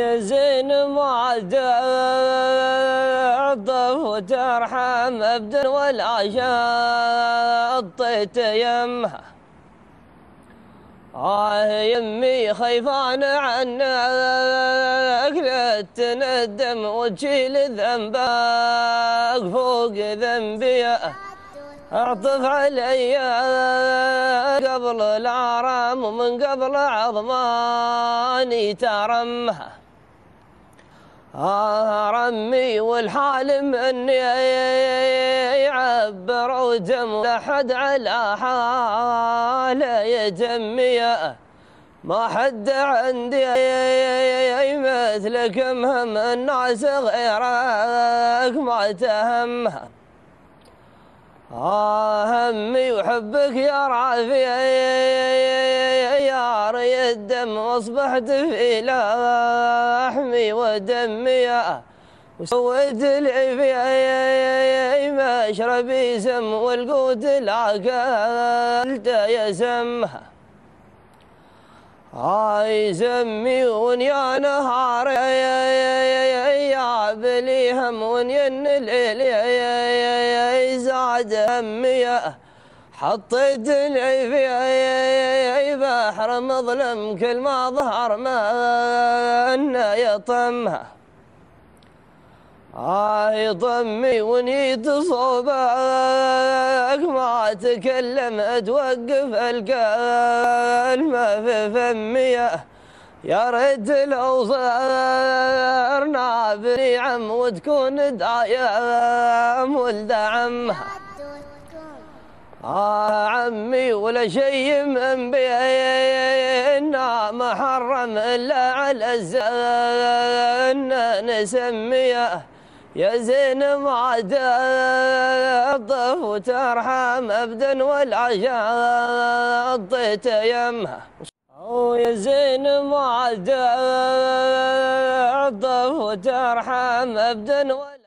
يا زين ما تعطف وترحم ابدا ولا شطيت يمها. يمي خيفان عنك لا تندم وتشيل ذنبك فوق ذنبي. اعطف علي قبل العرام ومن قبل عظماني ترمها. رمي والحال مني يعبر ودم لحد على حاله يتمي. ما حد عندي مثلك مهم الناس غيرك ما تهمها. همي وحبك يا رافي يا ري الدم واصبحت في لحمي ودمي. وسويت لي في مشربي سم والقوت لاكلت يا سمها. سمي ونيا نهار يا بلي هم ونين الليل زاد همي. حطيت لي في بحر مظلم كل ما ظهر ما يطمها. طمي ونيت صوبك ما تكلم توقف الكلمة في فمي. يا ريت لو صرنا بني عم وتكون دايم ولد عمها. عمي ولا شي من بينا محرم الا على الزن نسميه. يا زين ما تعطف وترحم ابدا ولا شطيت يمها. يا زين ما تعطف وترحم ابدا ولا